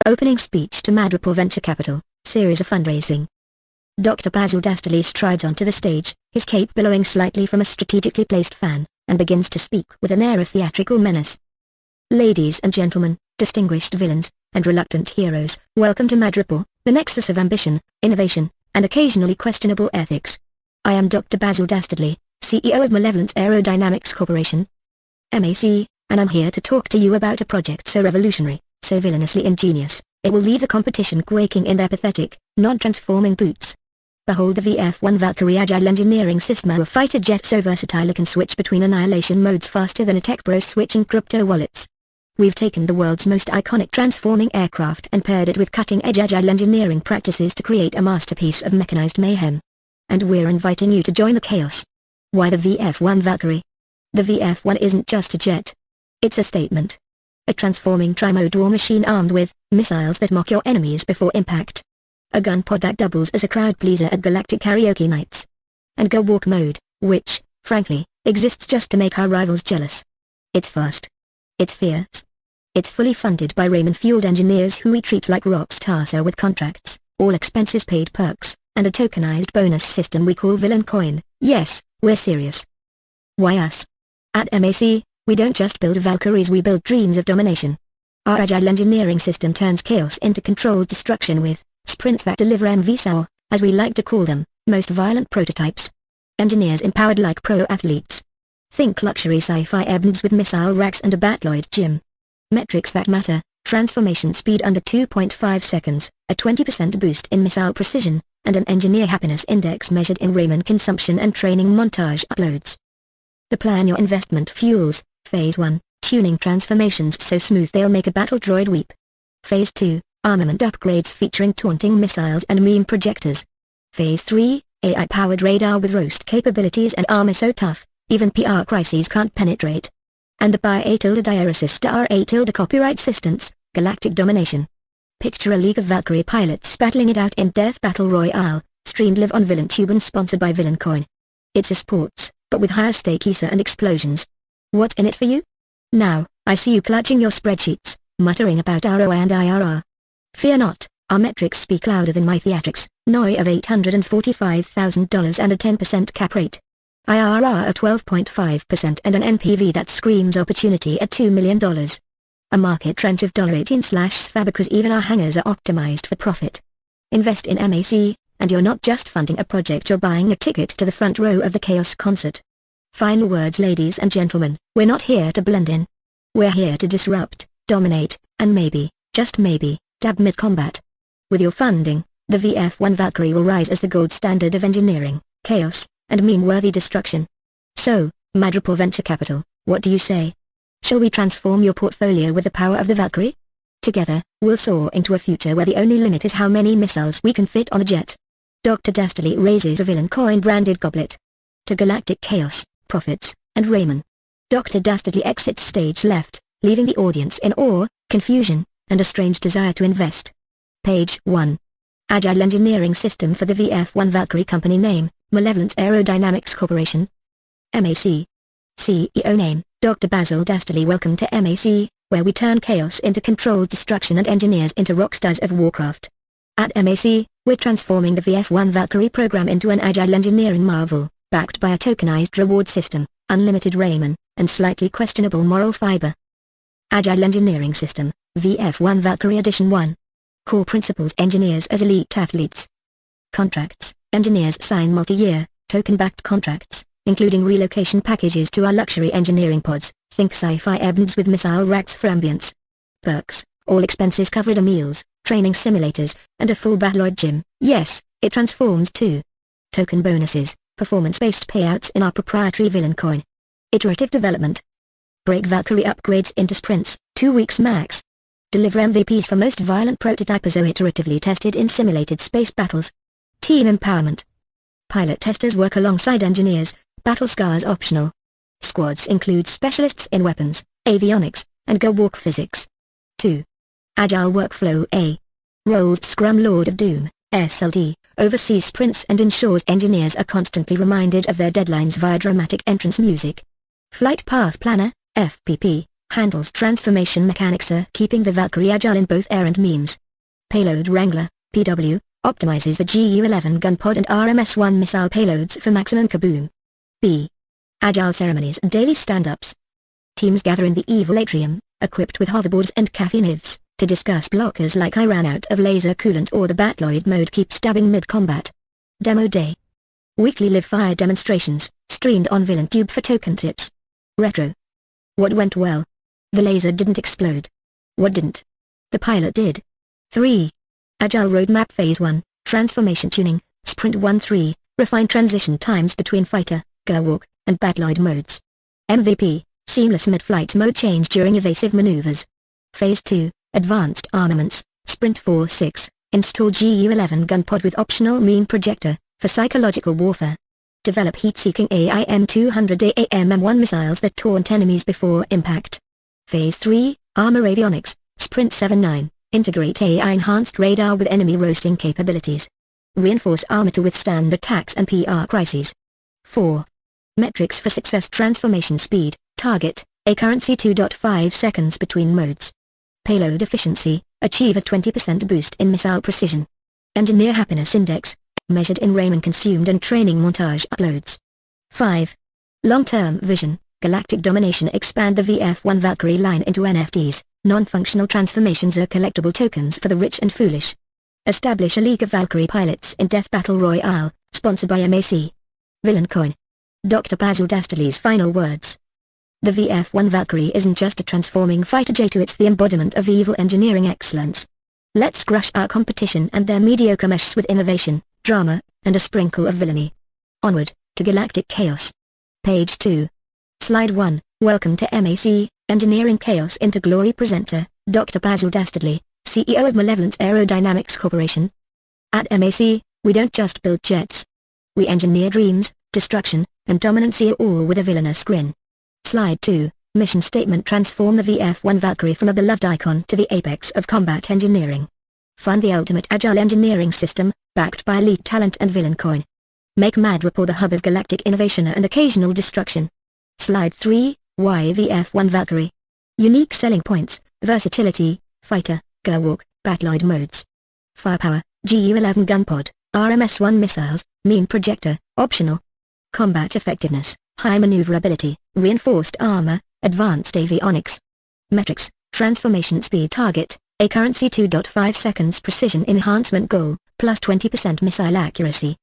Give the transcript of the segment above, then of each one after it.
Opening speech to Madripoor Venture Capital, series of fundraising. Dr. Basil Dastardly strides onto the stage, his cape billowing slightly from a strategically placed fan, and begins to speak with an air of theatrical menace. Ladies and gentlemen, distinguished villains, and reluctant heroes, welcome to Madripoor, the nexus of ambition, innovation, and occasionally questionable ethics. I am Dr. Basil Dastardly, CEO of Malevolence Aerodynamics Corporation, MAC, and I'm here to talk to you about a project so revolutionary, so villainously ingenious, it will leave the competition quaking in their pathetic, non-transforming boots. Behold the VF-1 Valkyrie Agile engineering system, a fighter jet so versatile it can switch between annihilation modes faster than a tech bro switching crypto wallets. We've taken the world's most iconic transforming aircraft and paired it with cutting-edge agile engineering practices to create a masterpiece of mechanized mayhem. And we're inviting you to join the chaos. Why the VF-1 Valkyrie? The VF-1 isn't just a jet. It's a statement. A transforming tri-mode war machine armed with missiles that mock your enemies before impact. A gun pod that doubles as a crowd pleaser at galactic karaoke nights. And go walk mode, which, frankly, exists just to make our rivals jealous. It's fast. It's fierce. It's fully funded by Raymond-fueled engineers who we treat like rock stars with contracts, all expenses paid perks, and a tokenized bonus system we call Villain Coin. Yes, we're serious. Why us? At MAC, we don't just build Valkyries, we build dreams of domination. Our agile engineering system turns chaos into controlled destruction with sprints that deliver MVs, or, as we like to call them, most violent prototypes. Engineers empowered like pro athletes. Think luxury sci-fi ebons with missile racks and a Batloid gym. Metrics that matter: transformation speed under 2.5 seconds, a 20% boost in missile precision, and an engineer happiness index measured in Raymond consumption and training montage uploads. The plan your investment fuels. Phase 1, tuning transformations so smooth they'll make a battle droid weep. Phase 2, armament upgrades featuring taunting missiles and meme projectors. Phase 3, AI-powered radar with roast capabilities and armor so tough, even PR crises can't penetrate. And the Pi-A-Diaresist R-A- copyright assistance, galactic domination. Picture a league of Valkyrie pilots battling it out in Death Battle Royale, streamed live on VillainTube and sponsored by Villain Coin. It's a sports, but with higher stake ESA and explosions. What's in it for you? Now, I see you clutching your spreadsheets, muttering about ROI and IRR. Fear not, our metrics speak louder than my theatrics, NOI of $845,000 and a 10% cap rate. IRR of 12.5% and an NPV that screams opportunity at $2 million. A market trench of $18/SFA because even our hangars are optimized for profit. Invest in MAC, and you're not just funding a project, you're buying a ticket to the front row of the Chaos concert. Final words, ladies and gentlemen, we're not here to blend in. We're here to disrupt, dominate, and maybe, just maybe, dab mid-combat. With your funding, the VF-1 Valkyrie will rise as the gold standard of engineering, chaos, and meme-worthy destruction. So, Madripoor Venture Capital, what do you say? Shall we transform your portfolio with the power of the Valkyrie? Together, we'll soar into a future where the only limit is how many missiles we can fit on a jet. Dr. Dastardly raises a Villain Coin branded goblet. To galactic chaos, profits, and Raymond. Dr. Dastardly exits stage left, leaving the audience in awe, confusion, and a strange desire to invest. Page 1. Agile engineering system for the VF-1 Valkyrie. Company name, Malevolence Aerodynamics Corporation. MAC. CEO name, Dr. Basil Dastardly. Welcome to MAC, where we turn chaos into controlled destruction and engineers into rockstars of Warcraft. At MAC, we're transforming the VF-1 Valkyrie program into an agile engineering marvel, backed by a tokenized reward system, unlimited Raymond, and slightly questionable moral fiber. Agile Engineering System, VF-1 Valkyrie Edition 1. Core Principles: engineers as elite athletes. Contracts: engineers sign multi-year, token-backed contracts, including relocation packages to our luxury engineering pods, think sci-fi ebons with missile racks for ambience. Perks: all expenses covered, meals, training simulators, and a full Batloid gym. Yes, it transforms too. Token bonuses: performance-based payouts in our proprietary Villain Coin. Iterative development. Break Valkyrie upgrades into sprints, 2 weeks max. Deliver MVPs for most violent prototypers or iteratively tested in simulated space battles. Team empowerment. Pilot testers work alongside engineers, battle scars optional. Squads include specialists in weapons, avionics, and go walk physics. 2. Agile workflow. A. Roles: Scrum Lord of Doom, SLD, oversees sprints and ensures engineers are constantly reminded of their deadlines via dramatic entrance music. Flight Path Planner, FPP, Handles transformation mechanics, keeping the Valkyrie agile in both air and memes. Payload Wrangler, PW, optimizes the GU-11 gun pod and RMS-1 missile payloads for maximum kaboom. B. Agile ceremonies and daily stand-ups. Teams gather in the Evil Atrium, equipped with hoverboards and caffeine hivs, to discuss blockers like I ran out of laser coolant or the Batloid mode keeps stabbing mid-combat. Demo Day. Weekly live fire demonstrations, streamed on VillainTube for token tips. Retro. What went well? The laser didn't explode. What didn't? The pilot did. 3. Agile Roadmap Phase 1, Transformation Tuning, Sprint 1-3, Refine transition times between Fighter, Gerwalk, and Batloid modes. MVP, Seamless mid-flight mode change during evasive maneuvers. Phase 2, Advanced Armaments, Sprint 4-6, Install GU-11 gun pod with optional meme projector, for psychological warfare. Develop heat-seeking AIM-200 AAM-1 missiles that taunt enemies before impact. Phase 3, Armor Avionics, Sprint 7-9, Integrate AI-enhanced radar with enemy roasting capabilities. Reinforce armor to withstand attacks and PR crises. 4. Metrics for success transformation speed, target, accuracy 2.5 seconds between modes. Payload efficiency, achieve a 20% boost in missile precision. Engineer happiness index, measured in Ramen consumed and training montage uploads. 5. Long-term vision, galactic domination. Expand the VF-1 Valkyrie line into NFTs, non-functional transformations are collectible tokens for the rich and foolish. Establish a league of Valkyrie pilots in Death Battle Royale, sponsored by MAC. Villain Coin. Dr. Basil Dastely's final words. The VF-1 Valkyrie isn't just a transforming fighter jet, it's the embodiment of evil engineering excellence. Let's crush our competition and their mediocre meshes with innovation, drama, and a sprinkle of villainy. Onward, to galactic chaos. Page 2. Slide 1, Welcome to MAC, Engineering Chaos into Glory. Presenter, Dr. Basil Dastardly, CEO of Malevolence Aerodynamics Corporation. At MAC, we don't just build jets. We engineer dreams, destruction, and dominance, all with a villainous grin. Slide 2, Mission Statement. Transform the VF-1 Valkyrie from a beloved icon to the apex of combat engineering. Fund the ultimate agile engineering system, backed by elite talent and villain coin. Make Madripoor the hub of galactic innovation and occasional destruction. Slide 3, Why VF-1 Valkyrie? Unique selling points, versatility, fighter, Gerwalk, Batloid modes. Firepower, GU-11 gun pod, RMS-1 missiles, meme projector, optional. Combat effectiveness, high maneuverability, reinforced armor, advanced avionics. Metrics, transformation speed. Target, accuracy 2.5 seconds. Precision enhancement goal, plus 20% missile accuracy.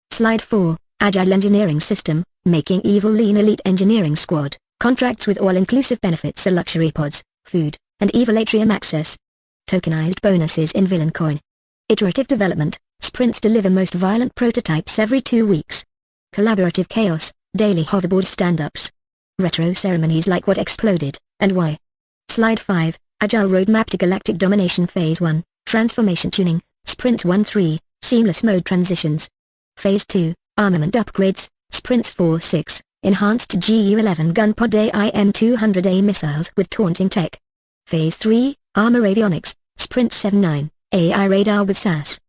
Slide 4, Agile engineering system, making evil lean. Elite engineering squad, contracts with all-inclusive benefits, luxury pods, food, and evil atrium access. Tokenized bonuses in villain coin. Iterative development, sprints deliver most violent prototypes every 2 weeks. Collaborative chaos, daily hoverboard stand-ups. Retro ceremonies like What Exploded, and Why. Slide 5, Agile Roadmap to Galactic Domination. Phase 1, Transformation Tuning, Sprints 1-3, Seamless Mode Transitions. Phase 2, Armament Upgrades, Sprints 4-6, Enhanced GU-11 Gun Pod AIM-200A Missiles with Taunting Tech. Phase 3, Armor Avionics, Sprint 7-9, AI Radar with SAS.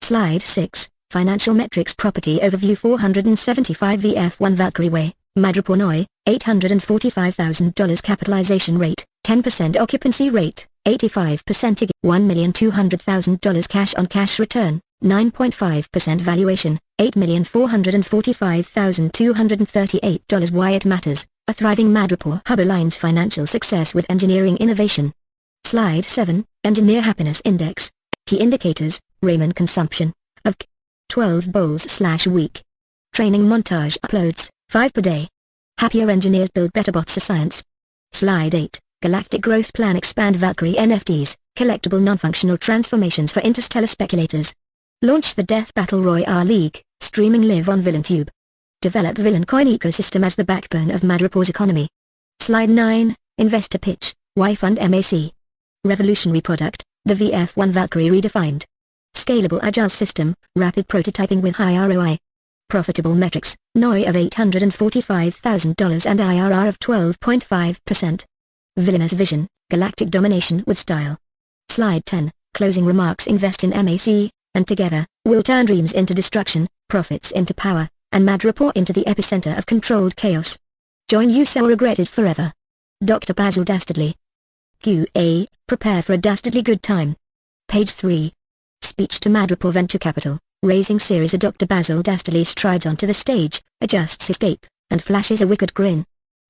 Slide 6, Financial Metrics Property Overview. 475 VF-1 Valkyrie Way, Madripoor Noi, $845,000 Capitalization Rate, 10% Occupancy Rate, 85% $1,200,000 Cash on Cash Return, 9.5% Valuation, $8,445,238. Why it matters, a thriving Madripoor hub aligns financial success with engineering innovation. Slide 7, Engineer Happiness Index. Key indicators, Ramen consumption, of 12 bowls/week. Training montage uploads, 5 per day. Happier engineers build better bots. Science. Slide 8, Galactic Growth Plan. Expand Valkyrie NFTs, collectible non-functional transformations for interstellar speculators. Launch the Death Battle Royale League, streaming live on VillainTube. Develop Villain Coin ecosystem as the backbone of Madripoor's economy. Slide 9, Investor Pitch, Why Fund MAC. Revolutionary product, the VF-1 Valkyrie redefined. Scalable agile system, rapid prototyping with high ROI. Profitable metrics, NOI of $845,000 and IRR of 12.5%. Villainous vision, galactic domination with style. Slide 10, Closing remarks. Invest in MAC, and together, we'll turn dreams into destruction, profits into power, and Madripoor into the epicenter of controlled chaos. Join you or regret it forever. Dr. Basil Dastardly. QA, prepare for a dastardly good time. Page 3. Speech to Madripoor Venture Capital, raising series. Dr. Basil Dastardly strides onto the stage, adjusts his cape, and flashes a wicked grin.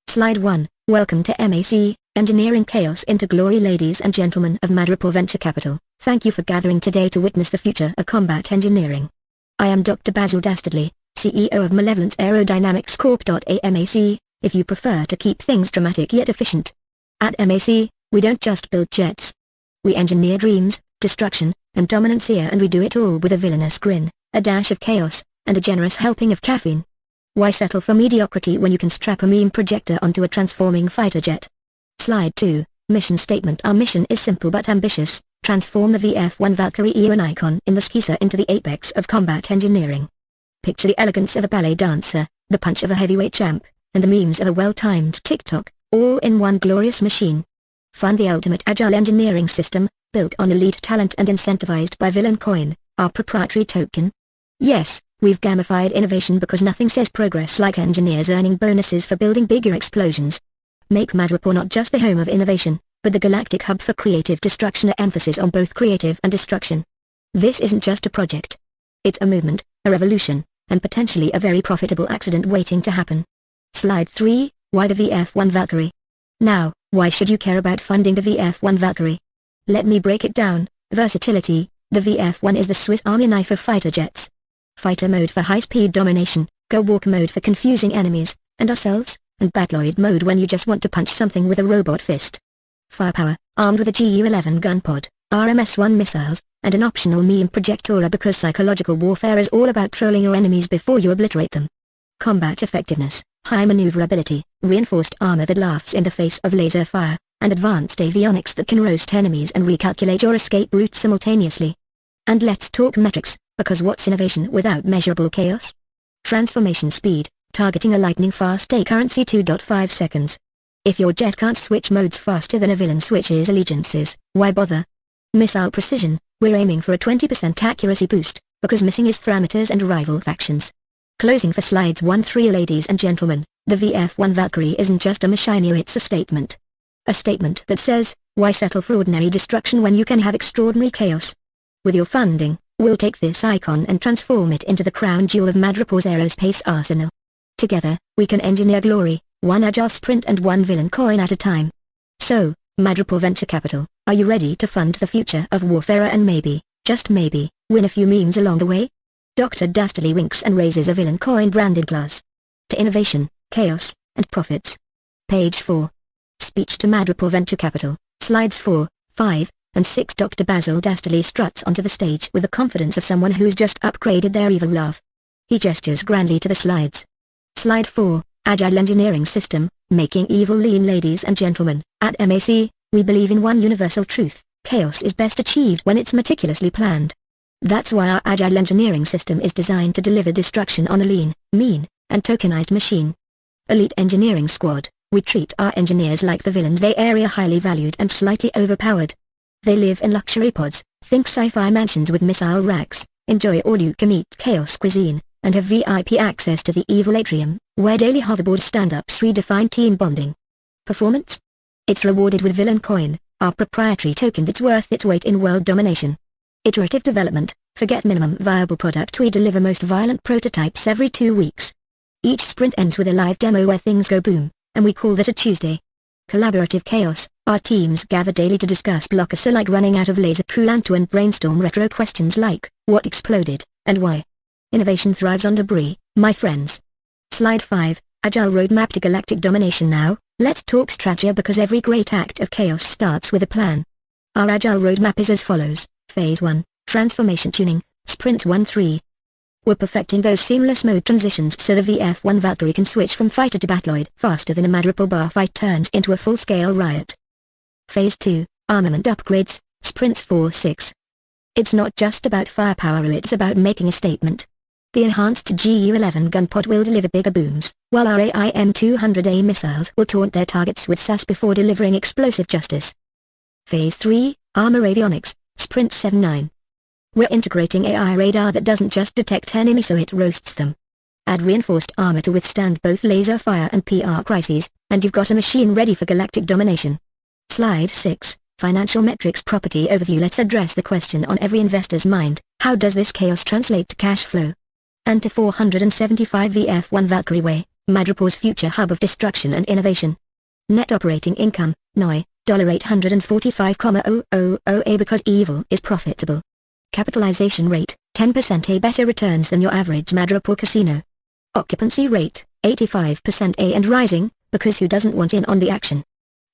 Slide 1, welcome to MAC, Engineering Chaos into Glory. Ladies and gentlemen of Madripoor Venture Capital, thank you for gathering today to witness the future of combat engineering. I am Dr. Basil Dastardly, CEO of Malevolence Aerodynamics Corp. AMAC, if you prefer to keep things dramatic yet efficient. At MAC, we don't just build jets. We engineer dreams, destruction, and dominance here, and we do it all with a villainous grin, a dash of chaos, and a generous helping of caffeine. Why settle for mediocrity when you can strap a meme projector onto a transforming fighter jet? Slide 2, mission statement. Our mission is simple but ambitious, transform the VF-1 Valkyrie, an icon in the skisa, into the apex of combat engineering. Picture the elegance of a ballet dancer, the punch of a heavyweight champ, and the memes of a well-timed TikTok, all in one glorious machine. Fund the ultimate agile engineering system, built on elite talent and incentivized by Villain Coin, our proprietary token. Yes, we've gamified innovation because nothing says progress like engineers earning bonuses for building bigger explosions. Make Madripoor not just the home of innovation, but the galactic hub for creative destruction. A emphasis on both creative and destruction. This isn't just a project. It's a movement, a revolution, and potentially a very profitable accident waiting to happen. Slide 3, why the VF-1 Valkyrie? Now, why should you care about funding the VF-1 Valkyrie? Let me break it down. Versatility. The VF-1 is the Swiss Army knife of fighter jets. Fighter mode for high-speed domination, go-walk mode for confusing enemies, and ourselves, and Battloid mode when you just want to punch something with a robot fist. Firepower, armed with a GU-11 gun pod, RMS-1 missiles, and an optional meme projector, because psychological warfare is all about trolling your enemies before you obliterate them. Combat effectiveness, high maneuverability, reinforced armor that laughs in the face of laser fire, and advanced avionics that can roast enemies and recalculate your escape route simultaneously. And let's talk metrics, because what's innovation without measurable chaos? Transformation speed, targeting a lightning-fast currency 2.5 seconds. If your jet can't switch modes faster than a villain switches allegiances, why bother? Missile precision, we're aiming for a 20% accuracy boost, because missing is parameters and rival factions. Closing for slides 1-3. Ladies and gentlemen, the VF-1 Valkyrie isn't just a machine, it's a statement. A statement that says, why settle for ordinary destruction when you can have extraordinary chaos? With your funding, we'll take this icon and transform it into the crown jewel of Madripoor's aerospace arsenal. Together, we can engineer glory, one agile sprint and one villain coin at a time. So, Madripoor Venture Capital, are you ready to fund the future of warfare and maybe, just maybe, win a few memes along the way? Dr. Dastardly winks and raises a villain coin branded glass. To innovation, chaos, and profits. Page 4. Speech to Madripoor Venture Capital, slides 4, 5, and 6. Dr. Basil Dastardly struts onto the stage with the confidence of someone who's just upgraded their evil laugh. He gestures grandly to the slides. Slide 4, Agile Engineering System, making evil lean. Ladies and gentlemen, at MAC, we believe in one universal truth: chaos is best achieved when it's meticulously planned. That's why our Agile Engineering System is designed to deliver destruction on a lean, mean, and tokenized machine. Elite Engineering Squad, we treat our engineers like the villains they are, highly valued and slightly overpowered. They live in luxury pods, think sci-fi mansions with missile racks, enjoy all-you-can-eat chaos cuisine, and have VIP access to the evil atrium, where daily hoverboard stand-ups redefine team bonding. Performance? It's rewarded with Villain Coin, our proprietary token that's worth its weight in world domination. Iterative development, forget minimum viable product, we deliver most violent prototypes every 2 weeks. Each sprint ends with a live demo where things go boom, and we call that a Tuesday. Collaborative chaos, our teams gather daily to discuss blockers like running out of laser coolant and brainstorm retro questions like, what exploded, and why. Innovation thrives on debris, my friends. Slide 5, Agile Roadmap to Galactic Domination. Now, let's talk strategy, because every great act of chaos starts with a plan. Our Agile Roadmap is as follows. Phase 1, Transformation Tuning, Sprints 1-3. We're perfecting those seamless mode transitions so the VF-1 Valkyrie can switch from fighter to battloid faster than a Madripoor bar fight turns into a full-scale riot. Phase 2, Armament Upgrades, Sprints 4-6. It's not just about firepower, it's about making a statement. The enhanced GU-11 gun pod will deliver bigger booms, while our AIM-200A missiles will taunt their targets with sass before delivering explosive justice. Phase 3, Armor Avionics, Sprint 7-9. We're integrating AI radar that doesn't just detect enemy so it roasts them. Add reinforced armor to withstand both laser fire and PR crises, and you've got a machine ready for galactic domination. Slide 6, Financial Metrics Property Overview. Let's address the question on every investor's mind: how does this chaos translate to cash flow? And to 475 VF-1 Valkyrie Way, Madripoor's future hub of destruction and innovation. Net operating income, NOI, $845,000 because evil is profitable. Capitalization rate, 10% A, better returns than your average Madripoor casino. Occupancy rate, 85% A and rising, because who doesn't want in on the action?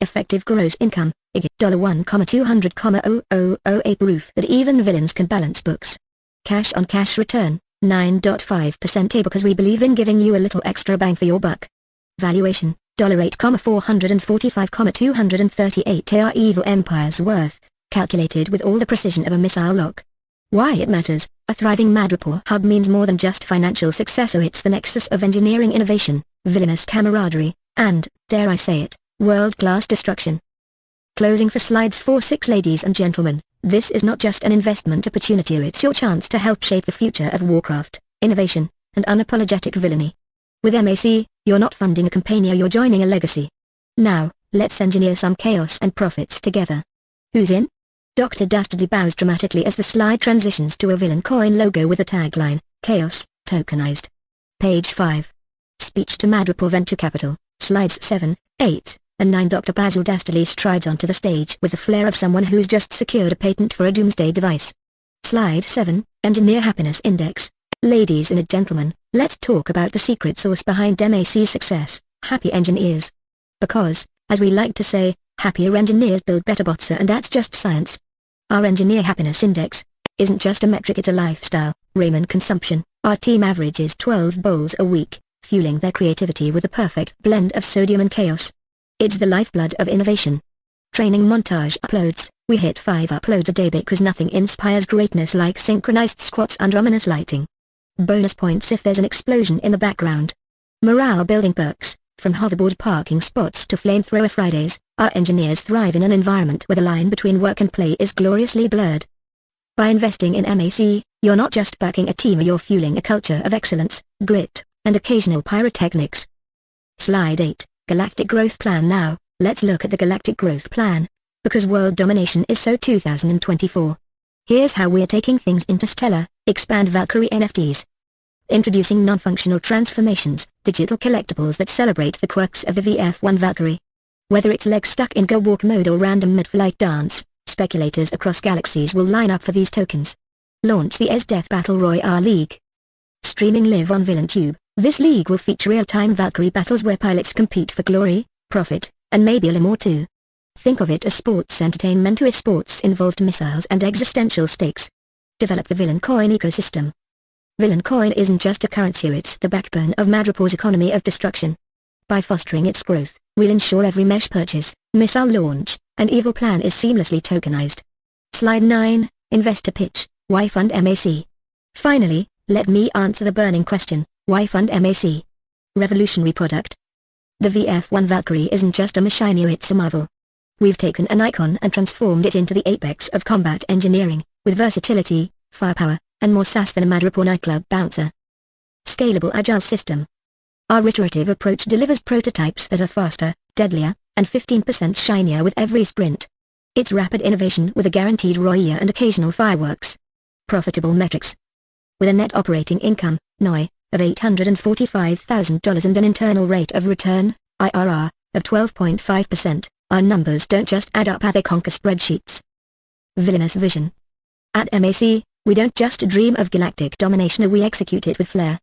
Effective gross income, IG, $1,200,000 proof that even villains can balance books. Cash on cash return, 9.5% A because we believe in giving you a little extra bang for your buck. Valuation, $8,445,238 our evil empire's worth, calculated with all the precision of a missile lock. Why it matters: a thriving Madripoor hub means more than just financial success, so it's the nexus of engineering innovation, villainous camaraderie, and, dare I say it, world-class destruction. Closing for slides 4-6. Ladies and gentlemen, this is not just an investment opportunity, it's your chance to help shape the future of Warcraft, innovation, and unapologetic villainy. With MAC, you're not funding a campaign, you're joining a legacy. Now, let's engineer some chaos and profits together. Who's in? Dr. Dastardly bows dramatically as the slide transitions to a villain coin logo with the tagline, Chaos, Tokenized. Page 5. Speech to Madripoor Venture Capital, slides 7, 8, and 9. Dr. Basil Dastardly strides onto the stage with the flair of someone who's just secured a patent for a doomsday device. Slide 7, Engineer Happiness Index. Ladies and gentlemen, let's talk about the secret sauce behind MAC's success: happy engineers. Because, as we like to say, happier engineers build better bots, and that's just science. Our Engineer Happiness Index isn't just a metric, it's a lifestyle. Ramen consumption. Our team averages 12 bowls a week, fueling their creativity with a perfect blend of sodium and chaos. It's the lifeblood of innovation. Training montage uploads. We hit 5 uploads a day because nothing inspires greatness like synchronized squats under ominous lighting. Bonus points if there's an explosion in the background. Morale building perks. From hoverboard parking spots to flamethrower Fridays, our engineers thrive in an environment where the line between work and play is gloriously blurred. By investing in MAC, you're not just backing a team, you're fueling a culture of excellence, grit, and occasional pyrotechnics. Slide 8, Galactic Growth Plan. Now, let's look at the Galactic Growth Plan. Because world domination is so 2024. Here's how we're taking things interstellar: expand Valkyrie NFTs. Introducing non-functional transformations, digital collectibles that celebrate the quirks of the VF-1 Valkyrie. Whether it's leg stuck in go walk mode or random mid-flight dance, speculators across galaxies will line up for these tokens. Launch the S-Death Battle Royale League. Streaming live on VillainTube. This league will feature real-time Valkyrie battles where pilots compete for glory, profit, and maybe a little more too. Think of it as sports entertainment with sports involved missiles and existential stakes. Develop the Villain Coin ecosystem. Villain Coin isn't just a currency, it's the backbone of Madripoor's economy of destruction. By fostering its growth, we'll ensure every mesh purchase, missile launch, and evil plan is seamlessly tokenized. Slide 9, Investor Pitch. Why fund MAC? Finally, let me answer the burning question: why fund MAC? Revolutionary product. The VF-1 Valkyrie isn't just a machine, it's a marvel. We've taken an icon and transformed it into the apex of combat engineering, with versatility, firepower, and more sass than a Madripoor nightclub bouncer. Scalable Agile system. Our iterative approach delivers prototypes that are faster, deadlier, and 15% shinier with every sprint. It's rapid innovation with a guaranteed ROI and occasional fireworks. Profitable metrics. With a net operating income, NOI, of $845,000 and an internal rate of return, IRR, of 12.5%, our numbers don't just add up, they conquer spreadsheets. Villainous vision. At MAC, we don't just dream of galactic domination, we execute it with flair.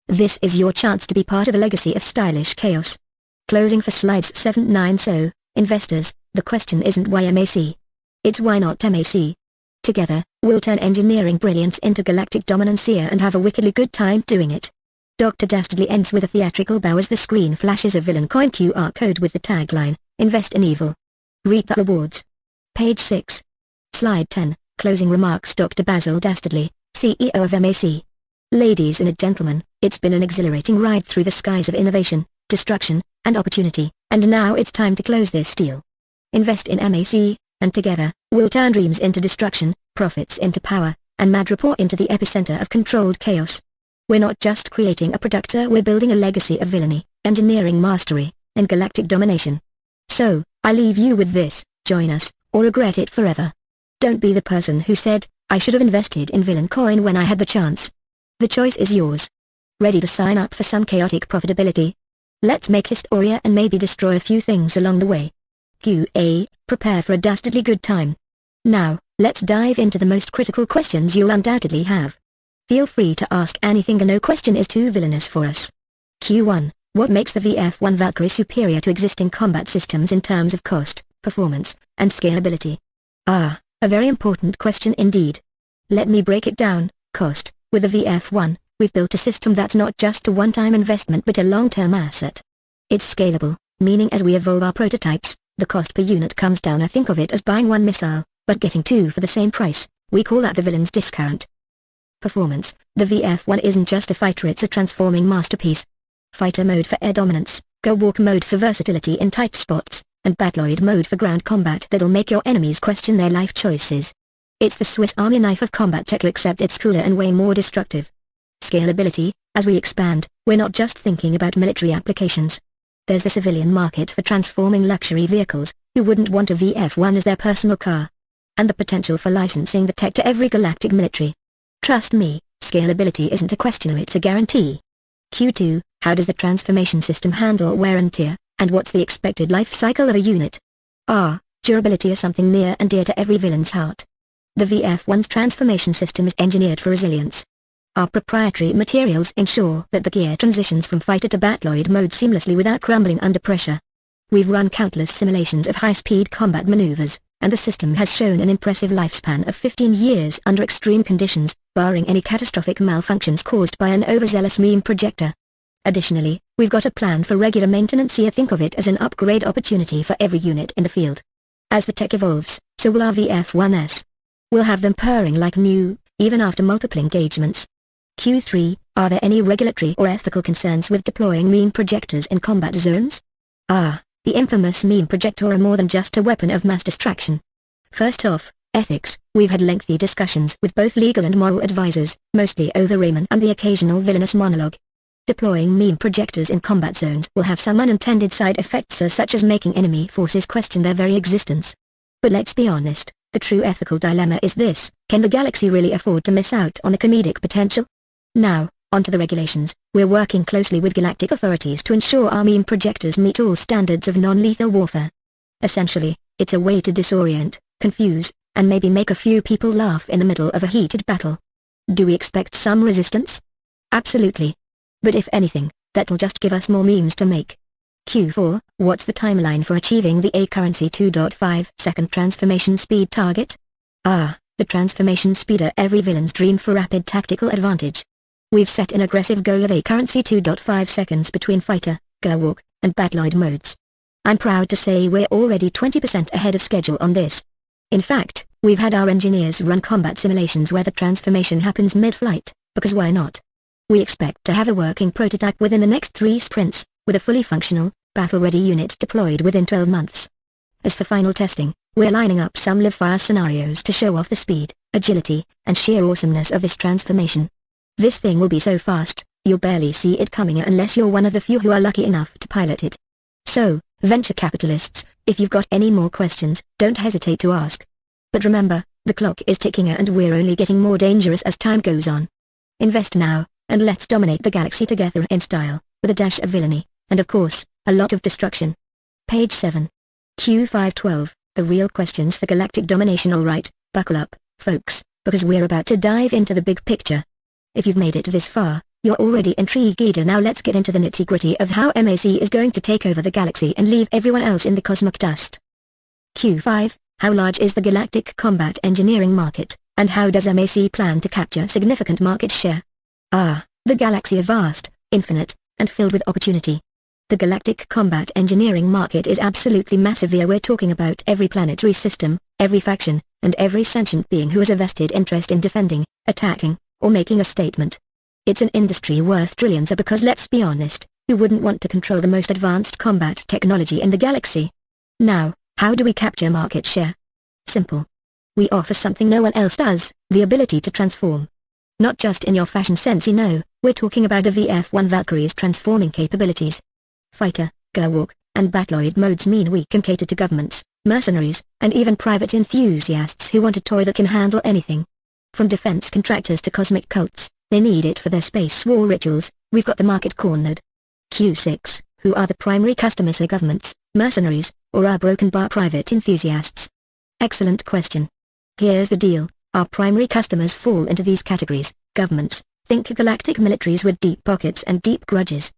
This is your chance to be part of a legacy of stylish chaos. Closing for slides 7-9. So, investors, the question isn't why MAC. It's why not MAC. Together, we'll turn engineering brilliance into galactic dominancy and have a wickedly good time doing it. Dr. Dastardly ends with a theatrical bow as the screen flashes a villain coin QR code with the tagline, Invest in Evil. Read the rewards. Page 6. Slide 10, Closing Remarks. Dr. Basil Dastardly, CEO of MAC. Ladies and gentlemen, it's been an exhilarating ride through the skies of innovation, destruction, and opportunity, and now it's time to close this deal. Invest in MAC, and together, we'll turn dreams into destruction, profits into power, and Madripoor into the epicenter of controlled chaos. We're not just creating a product, we're building a legacy of villainy, engineering mastery, and galactic domination. So, I leave you with this: join us, or regret it forever. Don't be the person who said, "I should have invested in Villain Coin when I had the chance." The choice is yours. Ready to sign up for some chaotic profitability? Let's make historia and maybe destroy a few things along the way. QA, prepare for a dastardly good time. Now, let's dive into the most critical questions you'll undoubtedly have. Feel free to ask anything, and no question is too villainous for us. Q1, what makes the VF-1 Valkyrie superior to existing combat systems in terms of cost, performance, and scalability? Ah, a very important question indeed. Let me break it down. Cost. With the VF-1, we've built a system that's not just a one-time investment but a long-term asset. It's scalable, meaning as we evolve our prototypes, the cost per unit comes down. I think of it as buying one missile, but getting two for the same price. We call that the villain's discount. Performance. The VF-1 isn't just a fighter, it's a transforming masterpiece. Fighter mode for air dominance, go walk mode for versatility in tight spots, and battloid mode for ground combat that'll make your enemies question their life choices. It's the Swiss Army knife of combat tech, except it's cooler and way more destructive. Scalability. As we expand, we're not just thinking about military applications. There's the civilian market for transforming luxury vehicles. Who wouldn't want a VF-1 as their personal car? And the potential for licensing the tech to every galactic military. Trust me, scalability isn't a question, it's a guarantee. Q2, how does the transformation system handle wear and tear, and what's the expected life cycle of a unit? Durability is something near and dear to every villain's heart. The VF-1's transformation system is engineered for resilience. Our proprietary materials ensure that the gear transitions from fighter to battloid mode seamlessly without crumbling under pressure. We've run countless simulations of high-speed combat maneuvers, and the system has shown an impressive lifespan of 15 years under extreme conditions, barring any catastrophic malfunctions caused by an overzealous meme projector. Additionally, we've got a plan for regular maintenance here. Think of it as an upgrade opportunity for every unit in the field. As the tech evolves, so will our VF-1s. We'll have them purring like new, even after multiple engagements. Q3, are there any regulatory or ethical concerns with deploying meme projectors in combat zones? The infamous meme projector are more than just a weapon of mass distraction. First off, ethics. We've had lengthy discussions with both legal and moral advisors, mostly over Raymond and the occasional villainous monologue. Deploying meme projectors in combat zones will have some unintended side effects, such as making enemy forces question their very existence. But let's be honest, the true ethical dilemma is this: can the galaxy really afford to miss out on the comedic potential? Now, onto the regulations. We're working closely with galactic authorities to ensure our meme projectors meet all standards of non-lethal warfare. Essentially, it's a way to disorient, confuse, and maybe make a few people laugh in the middle of a heated battle. Do we expect some resistance? Absolutely. But if anything, that'll just give us more memes to make. Q4, what's the timeline for achieving the Currency 2.5 second transformation speed target? The transformation speeder, every villain's dream for rapid tactical advantage. We've set an aggressive goal of Currency 2.5 seconds between fighter, go walk, and battloid modes. I'm proud to say we're already 20% ahead of schedule on this. In fact, we've had our engineers run combat simulations where the transformation happens mid-flight, because why not? We expect to have a working prototype within the next 3 sprints, with a fully functional, battle-ready unit deployed within 12 months. As for final testing, we're lining up some live-fire scenarios to show off the speed, agility, and sheer awesomeness of this transformation. This thing will be so fast, you'll barely see it coming unless you're one of the few who are lucky enough to pilot it. So, venture capitalists, if you've got any more questions, don't hesitate to ask. But remember, the clock is ticking and we're only getting more dangerous as time goes on. Invest now, and let's dominate the galaxy together in style, with a dash of villainy, and of course, a lot of destruction. Page 7. Q512, the real questions for galactic domination. Alright, buckle up, folks, because we're about to dive into the big picture. If you've made it this far, you're already intrigued. Now let's get into the nitty-gritty of how MAC is going to take over the galaxy and leave everyone else in the cosmic dust. Q5, how large is the galactic combat engineering market, and how does MAC plan to capture significant market share? The galaxy is vast, infinite, and filled with opportunity. The galactic combat engineering market is absolutely massive. Here we're talking about every planetary system, every faction, and every sentient being who has a vested interest in defending, attacking, or making a statement. It's an industry worth trillions, because let's be honest, who wouldn't want to control the most advanced combat technology in the galaxy? Now, how do we capture market share? Simple. We offer something no one else does, the ability to transform. Not just in your fashion sense, you know, we're talking about the VF-1 Valkyrie's transforming capabilities. Fighter, Gerwalk, and Battloid modes mean we can cater to governments, mercenaries, and even private enthusiasts who want a toy that can handle anything. From defense contractors to cosmic cults, they need it for their space war rituals. We've got the market cornered. Q6, who are the primary customers? Are governments, mercenaries, or our broken bar private enthusiasts? Excellent question. Here's the deal, our primary customers fall into these categories. Governments, think galactic militaries with deep pockets and deep grudges.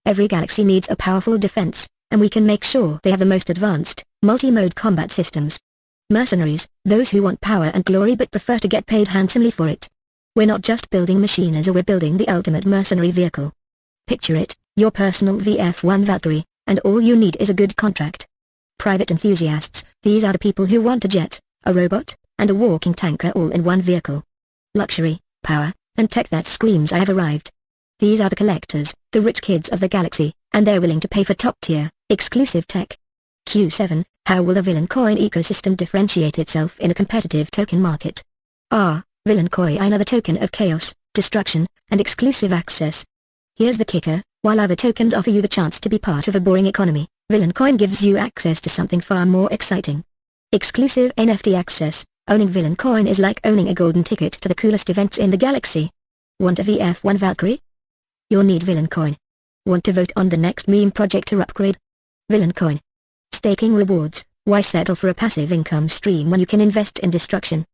Every galaxy needs a powerful defense, and we can make sure they have the most advanced, multi-mode combat systems. Mercenaries, those who want power and glory but prefer to get paid handsomely for it. We're not just building machines, we're building the ultimate mercenary vehicle. Picture it, your personal VF-1 Valkyrie, and all you need is a good contract. Private enthusiasts, these are the people who want a jet, a robot, and a walking tanker all in one vehicle. Luxury, power, and tech that screams I have arrived. These are the collectors, the rich kids of the galaxy, and they're willing to pay for top-tier, exclusive tech. Q7, how will the villain coin ecosystem differentiate itself in a competitive token market? Villain coin, another token of chaos, destruction, and exclusive access. Here's the kicker, while other tokens offer you the chance to be part of a boring economy, Villain coin gives you access to something far more exciting. Exclusive NFT access. Owning Villain coin is like owning a golden ticket to the coolest events in the galaxy. Want a VF-1 Valkyrie? You'll need Villain coin. Want to vote on the next meme project or upgrade? Villain coin. Staking rewards. Why settle for a passive income stream when you can invest in destruction?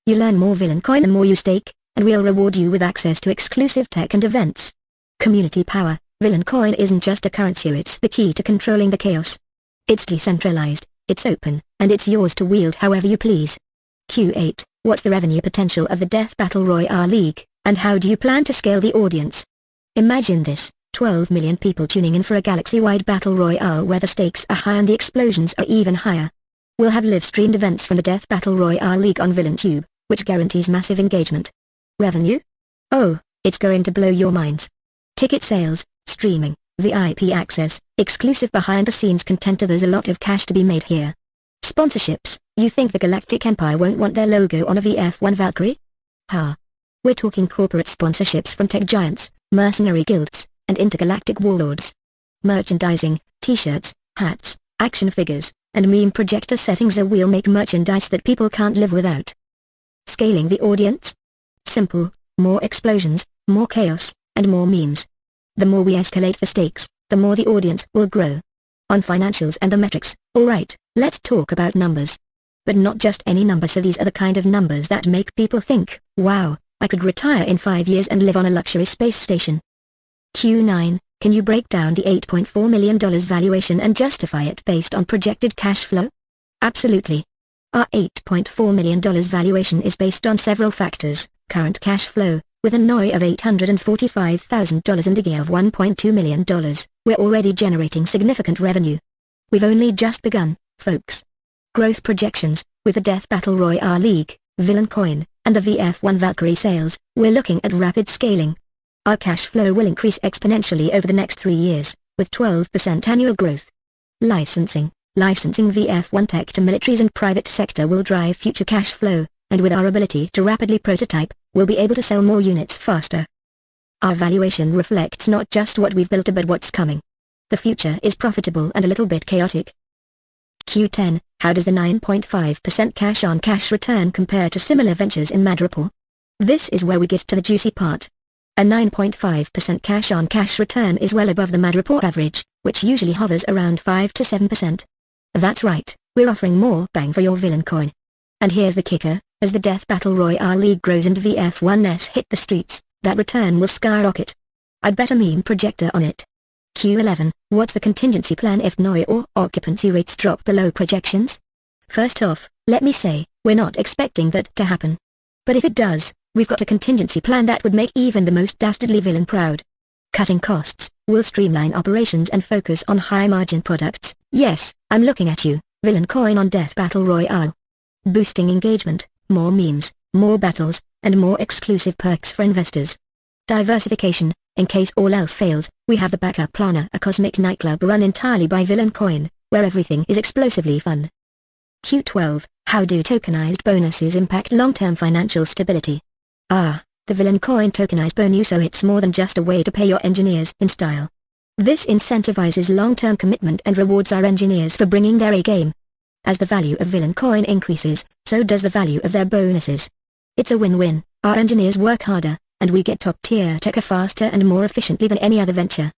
You learn more Villain coin the more you stake, and we'll reward you with access to exclusive tech and events. Community power. Villain coin isn't just a currency, it's the key to controlling the chaos. It's decentralized, it's open, and it's yours to wield however you please. Q8, what's the revenue potential of the Death Battle Royale League, and how do you plan to scale the audience? Imagine this, 12 million people tuning in for a galaxy-wide battle royale where the stakes are high and the explosions are even higher. We'll have live-streamed events from the Death Battle Royale League on VillainTube, which guarantees massive engagement. Revenue? Oh, it's going to blow your minds. Ticket sales, streaming, VIP access, exclusive behind-the-scenes content. There's a lot of cash to be made here. Sponsorships. You think the Galactic Empire won't want their logo on a VF-1 Valkyrie? We're talking corporate sponsorships from tech giants, mercenary guilds, and intergalactic warlords. Merchandising, t-shirts, hats, action figures, and meme projector settings. We'll make merchandise that people can't live without. Scaling the audience? Simple, more explosions, more chaos, and more memes. The more we escalate the stakes, the more the audience will grow. On financials and the metrics, alright, let's talk about numbers. But not just any numbers. So these are the kind of numbers that make people think, wow, I could retire in 5 years and live on a luxury space station. Q9, can you break down the $8.4 million valuation and justify it based on projected cash flow? Absolutely. Our $8.4 million valuation is based on several factors: current cash flow, with an NOI of $845,000 and a GA of $1.2 million, we're already generating significant revenue. We've only just begun, folks. Growth projections, with the Death Battle Royale League, Villain coin, and the VF-1 Valkyrie sales, we're looking at rapid scaling. Our cash flow will increase exponentially over the next 3 years, with 12% annual growth. Licensing VF-1 tech to militaries and private sector will drive future cash flow, and with our ability to rapidly prototype, we'll be able to sell more units faster. Our valuation reflects not just what we've built but what's coming. The future is profitable and a little bit chaotic. Q10, how does the 9.5% cash-on-cash return compare to similar ventures in Madripoor? This is where we get to the juicy part. A 9.5% cash-on-cash return is well above the Madripoor average, which usually hovers around 5 to 7%. That's right, we're offering more bang for your Villain coin. And here's the kicker, as the Death Battle Royale League grows and VF-1s hit the streets, that return will skyrocket. I'd bet a meme projector on it. Q11, what's the contingency plan if NOI or occupancy rates drop below projections? First off, let me say, we're not expecting that to happen. But if it does, we've got a contingency plan that would make even the most dastardly villain proud. Cutting costs, we'll streamline operations and focus on high-margin products. Yes, I'm looking at you, Villain coin on Death Battle Royale. Boosting engagement, more memes, more battles, and more exclusive perks for investors. Diversification, in case all else fails, we have the backup planner, a cosmic nightclub run entirely by Villain coin, where everything is explosively fun. Q12, how do tokenized bonuses impact long-term financial stability? The villain coin tokenized bonus, so it's more than just a way to pay your engineers in style. This incentivizes long-term commitment and rewards our engineers for bringing their A game. As the value of villain coin increases, so does the value of their bonuses. It's a win-win. Our engineers work harder, and we get top-tier tech faster and more efficiently than any other venture.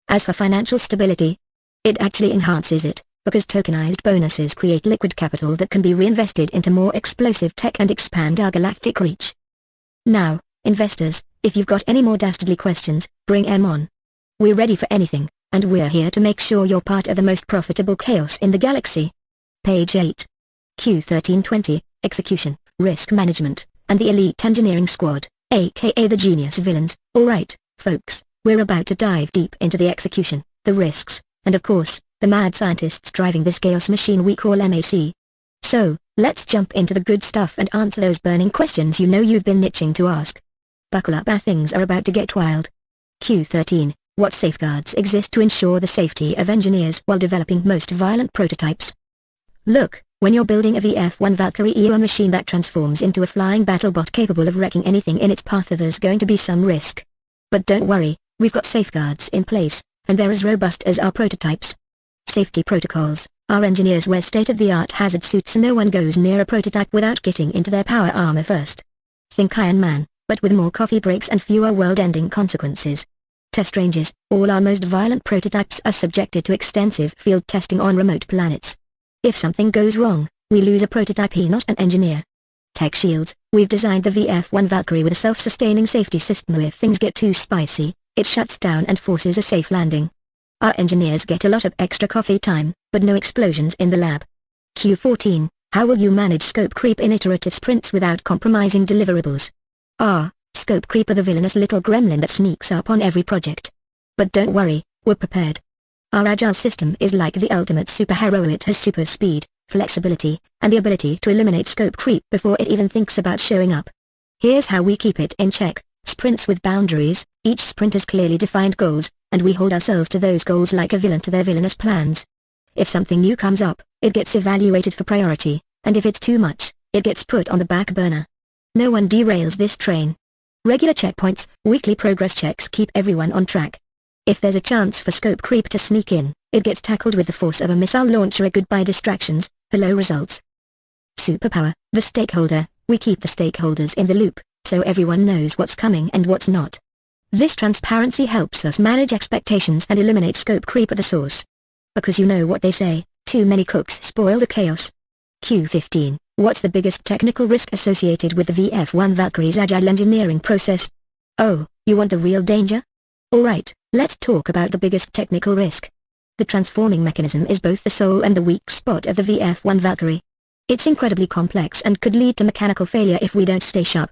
As for financial stability, it actually enhances it, because tokenized bonuses create liquid capital that can be reinvested into more explosive tech and expand our galactic reach. Now, investors, if you've got any more dastardly questions, bring 'em on. We're ready for anything, and we're here to make sure you're part of the most profitable chaos in the galaxy. Page 8. Q1320, Execution, Risk Management, and the Elite Engineering Squad, aka the Genius Villains. Alright, folks, we're about to dive deep into the execution, the risks, and of course, the mad scientists driving this chaos machine we call MAC. So, let's jump into the good stuff and answer those burning questions you know you've been itching to ask. Buckle up, our things are about to get wild. Q13, what safeguards exist to ensure the safety of engineers while developing most violent prototypes? Look, when you're building a VF-1 Valkyrie or a machine that transforms into a flying battlebot capable of wrecking anything in its path, there's going to be some risk. But don't worry, we've got safeguards in place, and they're as robust as our prototypes. Safety protocols. Our engineers wear state-of-the-art hazard suits so no one goes near a prototype without getting into their power armor first. Think Iron Man, but with more coffee breaks and fewer world-ending consequences. Test ranges. All our most violent prototypes are subjected to extensive field testing on remote planets. If something goes wrong, we lose a prototype, not an engineer. Tech shields. We've designed the VF-1 Valkyrie with a self-sustaining safety system. If things get too spicy, it shuts down and forces a safe landing. Our engineers get a lot of extra coffee time, but no explosions in the lab. Q14, how will you manage scope creep in iterative sprints without compromising deliverables? Scope creep are the villainous little gremlin that sneaks up on every project. But don't worry, we're prepared. Our Agile system is like the ultimate superhero. It has super speed, flexibility, and the ability to eliminate scope creep before it even thinks about showing up. Here's how we keep it in check. Sprints with boundaries. Each sprint has clearly defined goals, and we hold ourselves to those goals like a villain to their villainous plans. If something new comes up, it gets evaluated for priority, and if it's too much, it gets put on the back burner. No one derails this train. Regular checkpoints, weekly progress checks keep everyone on track. If there's a chance for scope creep to sneak in, it gets tackled with the force of a missile launcher. A goodbye distractions, hello results. Superpower, the stakeholder. We keep the stakeholders in the loop, so everyone knows what's coming and what's not. This transparency helps us manage expectations and eliminate scope creep at the source. Because you know what they say, too many cooks spoil the chaos. Q15, what's the biggest technical risk associated with the VF-1 Valkyrie's agile engineering process? Oh, you want the real danger? Alright, let's talk about the biggest technical risk. The transforming mechanism is both the soul and the weak spot of the VF-1 Valkyrie. It's incredibly complex and could lead to mechanical failure if we don't stay sharp.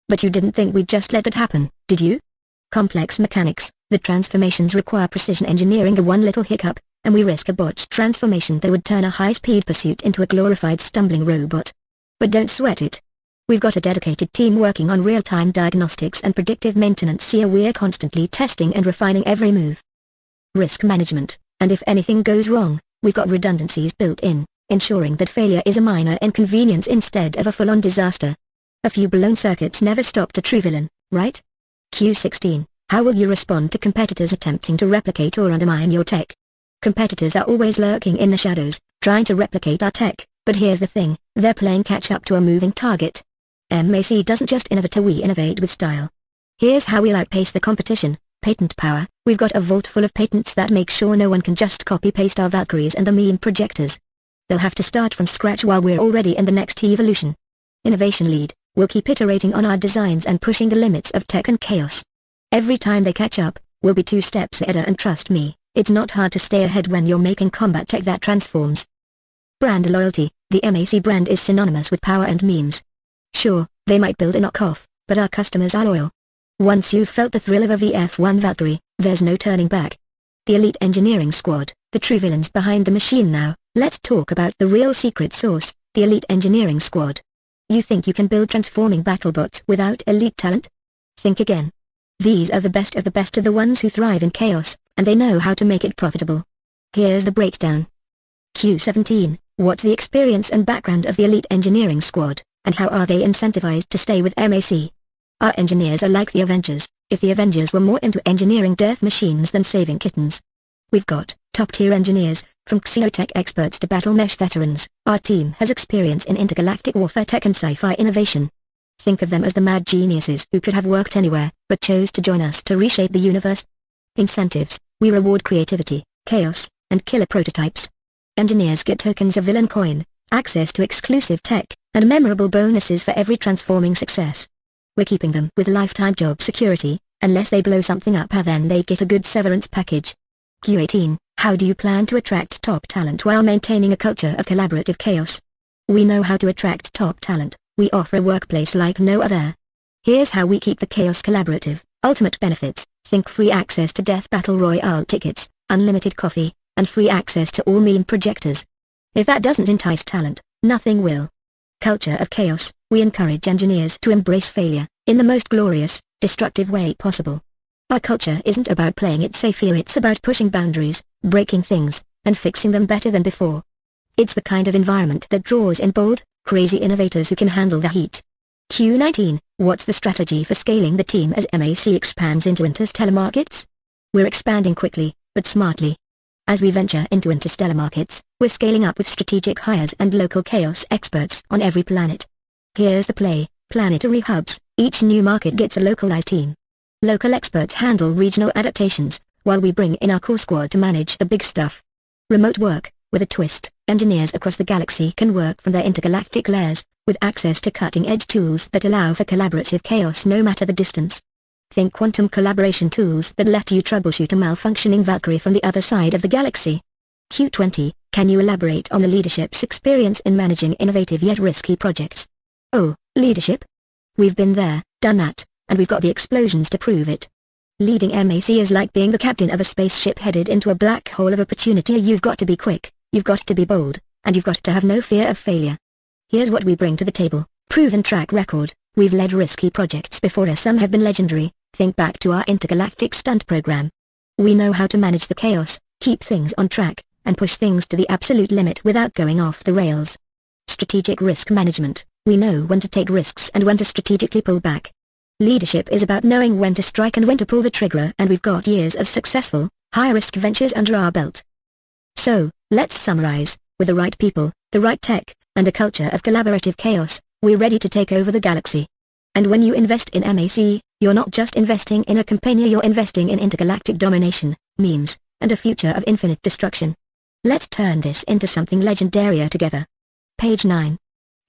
But you didn't think we'd just let that happen, did you? Complex mechanics, the transformations require precision engineering. One little hiccup, and we risk a botched transformation that would turn a high-speed pursuit into a glorified stumbling robot. But don't sweat it. We've got a dedicated team working on real-time diagnostics and predictive maintenance here. We're constantly testing and refining every move. Risk management, and if anything goes wrong, we've got redundancies built in, ensuring that failure is a minor inconvenience instead of a full-on disaster. A few blown circuits never stopped a true villain, right? Q16, how will you respond to competitors attempting to replicate or undermine your tech? Competitors are always lurking in the shadows, trying to replicate our tech, but here's the thing, they're playing catch-up to a moving target. MAC doesn't just innovate, we innovate with style. Here's how we'll outpace the competition. Patent power. We've got a vault full of patents that make sure no one can just copy-paste our Valkyries and the meme projectors. They'll have to start from scratch while we're already in the next evolution. Innovation lead. We'll keep iterating on our designs and pushing the limits of tech and chaos. Every time they catch up, we'll be 2 steps ahead, and trust me, it's not hard to stay ahead when you're making combat tech that transforms. Brand loyalty. The MAC brand is synonymous with power and memes. Sure, they might build a knockoff, but our customers are loyal. Once you've felt the thrill of a VF-1 Valkyrie, there's no turning back. The Elite Engineering Squad, the true villains behind the machine. Now, let's talk about the real secret sauce, the Elite Engineering Squad. You think you can build transforming battlebots without elite talent? Think again. These are the best of the ones who thrive in chaos, and they know how to make it profitable. Here's the breakdown. Q17, what's the experience and background of the Elite Engineering Squad, and how are they incentivized to stay with MAC? Our engineers are like the Avengers, if the Avengers were more into engineering death machines than saving kittens. We've got top-tier engineers, from xenotech experts to battle mesh veterans. Our team has experience in intergalactic warfare tech and sci-fi innovation. Think of them as the mad geniuses who could have worked anywhere, but chose to join us to reshape the universe. Incentives: we reward creativity, chaos, and killer prototypes. Engineers get tokens of villain coin, access to exclusive tech, and memorable bonuses for every transforming success. We're keeping them with lifetime job security, unless they blow something up, then they get a good severance package. Q18, how do you plan to attract top talent while maintaining a culture of collaborative chaos? We know how to attract top talent. We offer a workplace like no other. Here's how we keep the chaos collaborative. Ultimate benefits: think free access to Death Battle Royale tickets, unlimited coffee, and free access to all meme projectors. If that doesn't entice talent, nothing will. Culture of chaos: we encourage engineers to embrace failure, in the most glorious, destructive way possible. Our culture isn't about playing it safe here, it's about pushing boundaries, breaking things, and fixing them better than before. It's the kind of environment that draws in bold, crazy innovators who can handle the heat. Q19, what's the strategy for scaling the team as MAC expands into interstellar markets? We're expanding quickly, but smartly. As we venture into interstellar markets, we're scaling up with strategic hires and local chaos experts on every planet. Here's the play: planetary hubs. Each new market gets a localized team. Local experts handle regional adaptations, while we bring in our core squad to manage the big stuff. Remote work, with a twist: engineers across the galaxy can work from their intergalactic lairs, with access to cutting-edge tools that allow for collaborative chaos no matter the distance. Think quantum collaboration tools that let you troubleshoot a malfunctioning Valkyrie from the other side of the galaxy. Q20, can you elaborate on the leadership's experience in managing innovative yet risky projects? Oh, leadership? We've been there, done that, and we've got the explosions to prove it. Leading MAC is like being the captain of a spaceship headed into a black hole of opportunity. You've got to be quick, you've got to be bold, and you've got to have no fear of failure. Here's what we bring to the table: proven track record. We've led risky projects before us, some have been legendary. Think back to our intergalactic stunt program. We know how to manage the chaos, keep things on track, and push things to the absolute limit without going off the rails. Strategic risk management: we know when to take risks and when to strategically pull back. Leadership is about knowing when to strike and when to pull the trigger, and we've got years of successful, high-risk ventures under our belt. So, let's summarize: with the right people, the right tech, and a culture of collaborative chaos, we're ready to take over the galaxy. And when you invest in MAC, you're not just investing in a companion, you're investing in intergalactic domination, memes, and a future of infinite destruction. Let's turn this into something legendary together. Page 9.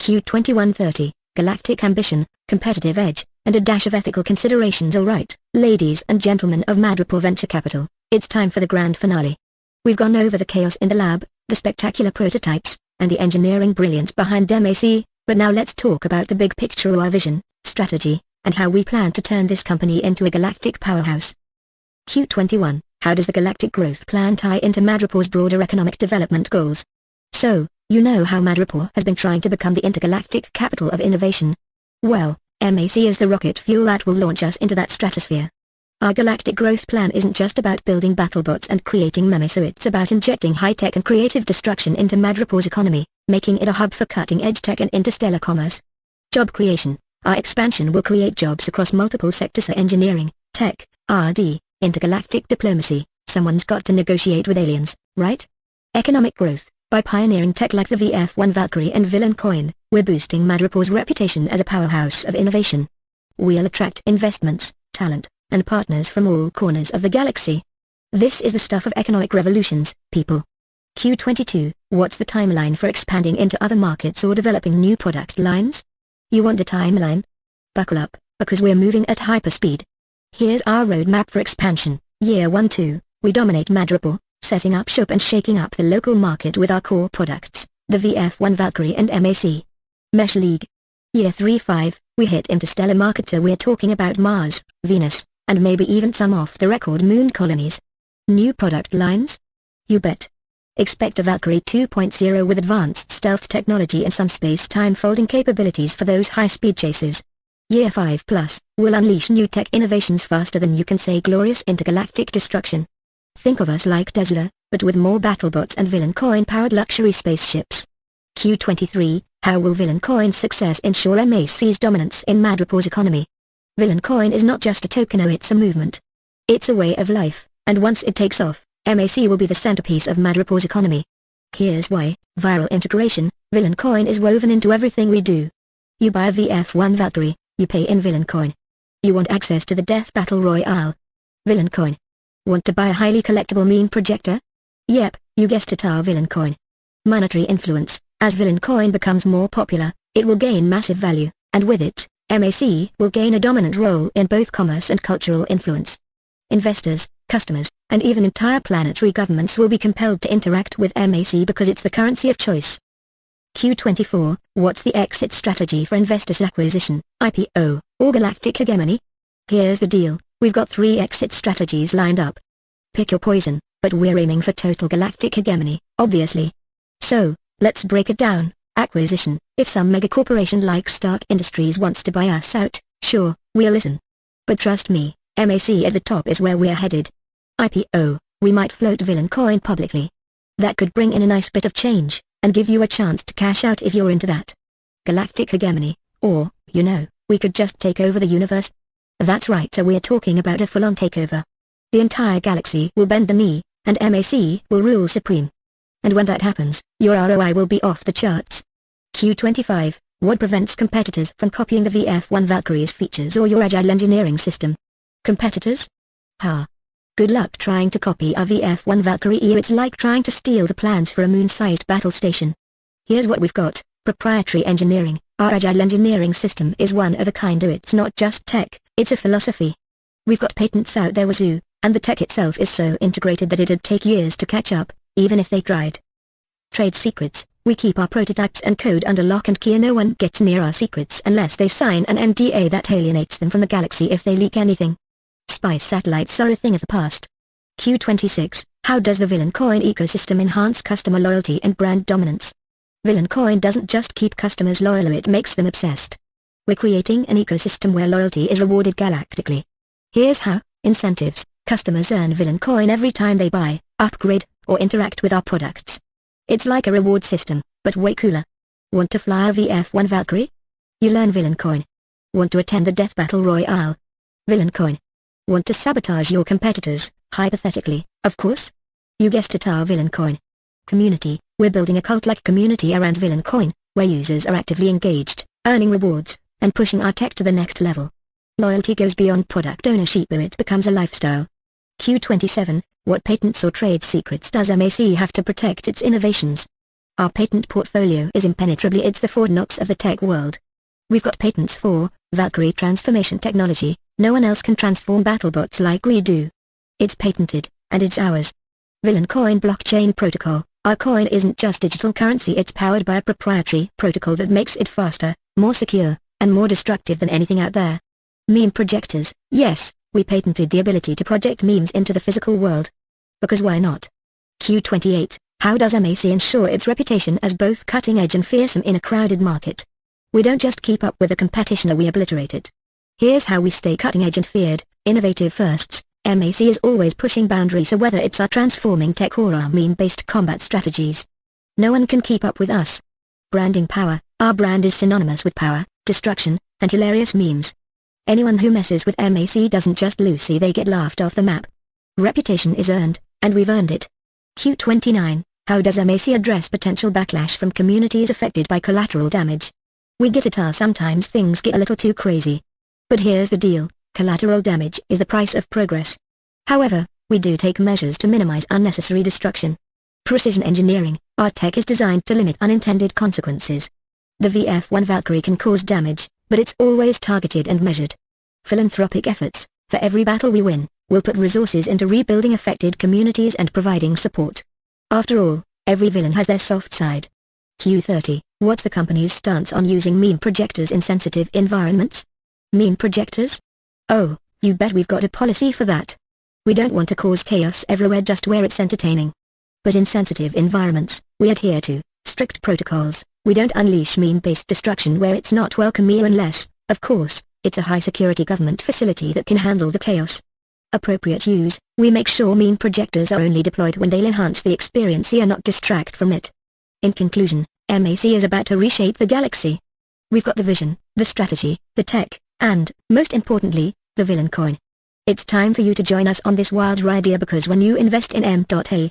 Q2130, Galactic Ambition, Competitive Edge, and a dash of ethical considerations. Alright, ladies and gentlemen of Madripoor Venture Capital, it's time for the grand finale. We've gone over the chaos in the lab, the spectacular prototypes, and the engineering brilliance behind MAC, but now let's talk about the big picture, our vision, strategy, and how we plan to turn this company into a galactic powerhouse. Q21, how does the galactic growth plan tie into Madripoor's broader economic development goals? So, you know how Madripoor has been trying to become the intergalactic capital of innovation. Well, MAC is the rocket fuel that will launch us into that stratosphere. Our galactic growth plan isn't just about building battlebots and creating memes, so it's about injecting high-tech and creative destruction into Madripoor's economy, making it a hub for cutting-edge tech and interstellar commerce. Job creation: our expansion will create jobs across multiple sectors: engineering, tech, R&D, intergalactic diplomacy. Someone's got to negotiate with aliens, right? Economic growth: by pioneering tech like the VF-1 Valkyrie and Villain coin, we're boosting Madripoor's reputation as a powerhouse of innovation. We'll attract investments, talent, and partners from all corners of the galaxy. This is the stuff of economic revolutions, people. Q22, what's the timeline for expanding into other markets or developing new product lines? You want a timeline? Buckle up, because we're moving at hyperspeed. Here's our roadmap for expansion. Year 1-2, we dominate Madripoor, setting up shop and shaking up the local market with our core products, the VF-1 Valkyrie and MAC. Mesh League. Year 3-5, we hit interstellar markets, so we're talking about Mars, Venus, and maybe even some off-the-record moon colonies. New product lines? You bet. Expect a Valkyrie 2.0 with advanced stealth technology and some space-time folding capabilities for those high-speed chases. Year 5+, we'll unleash new tech innovations faster than you can say glorious intergalactic destruction. Think of us like Tesla, but with more battlebots and Villain coin-powered luxury spaceships. Q23, how will Villain coin's success ensure MAC's dominance in Madripoor's economy? Villain coin is not just a token, oh, it's a movement. It's a way of life, and once it takes off, MAC will be the centerpiece of Madripoor's economy. Here's why: viral integration. Villain coin is woven into everything we do. You buy a VF-1 Valkyrie, you pay in Villain coin. You want access to the Death Battle Royale? Villain coin. Want to buy a highly collectible meme projector? Yep, you guessed it, our Villain coin. Monetary influence. As Villain coin becomes more popular, it will gain massive value, and with it, MAC will gain a dominant role in both commerce and cultural influence. Investors, customers, and even entire planetary governments will be compelled to interact with MAC because it's the currency of choice. Q24, what's the exit strategy for investors' acquisition, IPO, or galactic hegemony? Here's the deal, we've got 3 exit strategies lined up. Pick your poison, but we're aiming for total galactic hegemony, obviously. So, let's break it down. Acquisition: if some megacorporation like Stark Industries wants to buy us out, sure, we'll listen. But trust me, MAC at the top is where we're headed. IPO: we might float Villain coin publicly. That could bring in a nice bit of change, and give you a chance to cash out if you're into that. Galactic hegemony, or, we could just take over the universe. That's right, so we're talking about a full-on takeover. The entire galaxy will bend the knee, and MAC will rule supreme. And when that happens, your ROI will be off the charts. Q25, what prevents competitors from copying the VF-1 Valkyrie's features or your Agile engineering system? Competitors? Good luck trying to copy our VF-1 Valkyrie. It's like trying to steal the plans for a moon-sized battle station. Here's what we've got: proprietary engineering. Our Agile engineering system is one of a kind. It's not just tech, it's a philosophy. We've got patents out there wazoo, and the tech itself is so integrated that it'd take years to catch up, even if they tried. Trade secrets: we keep our prototypes and code under lock and key, and no one gets near our secrets unless they sign an NDA that alienates them from the galaxy if they leak anything. Spy satellites are a thing of the past. Q26, how does the Villain coin ecosystem enhance customer loyalty and brand dominance? Villain coin doesn't just keep customers loyal, it makes them obsessed. We're creating an ecosystem where loyalty is rewarded galactically. Here's how: incentives: customers earn Villain coin every time they buy, upgrade, or interact with our products. It's like a reward system, but way cooler. Want to fly a VF-1 Valkyrie? You learn Villain coin. Want to attend the Death Battle Royale? Villain coin. Want to sabotage your competitors, hypothetically, of course? You guessed it, our Villain coin. Community: we're building a cult-like community around Villain coin, where users are actively engaged, earning rewards, and pushing our tech to the next level. Loyalty goes beyond product ownership, it becomes a lifestyle. Q27, what patents or trade secrets does MAC have to protect its innovations? Our patent portfolio is impenetrably, it's the Fort Knox of the tech world. We've got patents for Valkyrie transformation technology. No one else can transform battlebots like we do. It's patented, and it's ours. Villain coin blockchain protocol: our coin isn't just digital currency, it's powered by a proprietary protocol that makes it faster, more secure, and more destructive than anything out there. Meme projectors: yes, we patented the ability to project memes into the physical world. Because why not? Q28, how does MAC ensure its reputation as both cutting-edge and fearsome in a crowded market? We don't just keep up with the competition, we obliterate it. Here's how we stay cutting-edge and feared: innovative firsts. MAC is always pushing boundaries, so whether it's our transforming tech or our meme-based combat strategies, no one can keep up with us. Branding power: our brand is synonymous with power, destruction, and hilarious memes. Anyone who messes with MAC doesn't just lose, they get laughed off the map. Reputation is earned, and we've earned it. Q29, how does MAC address potential backlash from communities affected by collateral damage? We get it, sometimes things get a little too crazy. But here's the deal: collateral damage is the price of progress. However, we do take measures to minimize unnecessary destruction. Precision engineering: our tech is designed to limit unintended consequences. The VF-1 Valkyrie can cause damage, but it's always targeted and measured. Philanthropic efforts: for every battle we win, we'll put resources into rebuilding affected communities and providing support. After all, every villain has their soft side. Q30, what's the company's stance on using meme projectors in sensitive environments? Meme projectors? Oh, you bet we've got a policy for that. We don't want to cause chaos everywhere just where it's entertaining. But in sensitive environments, we adhere to strict protocols. We don't unleash meme-based destruction where it's not welcome, unless, of course, it's a high-security government facility that can handle the chaos. Appropriate use: we make sure meme projectors are only deployed when they'll enhance the experience and not distract from it. In conclusion, MAC is about to reshape the galaxy. We've got the vision, the strategy, the tech, And, most importantly, the villain coin. It's time for you to join us on this wild ride here, because when you invest in M.A,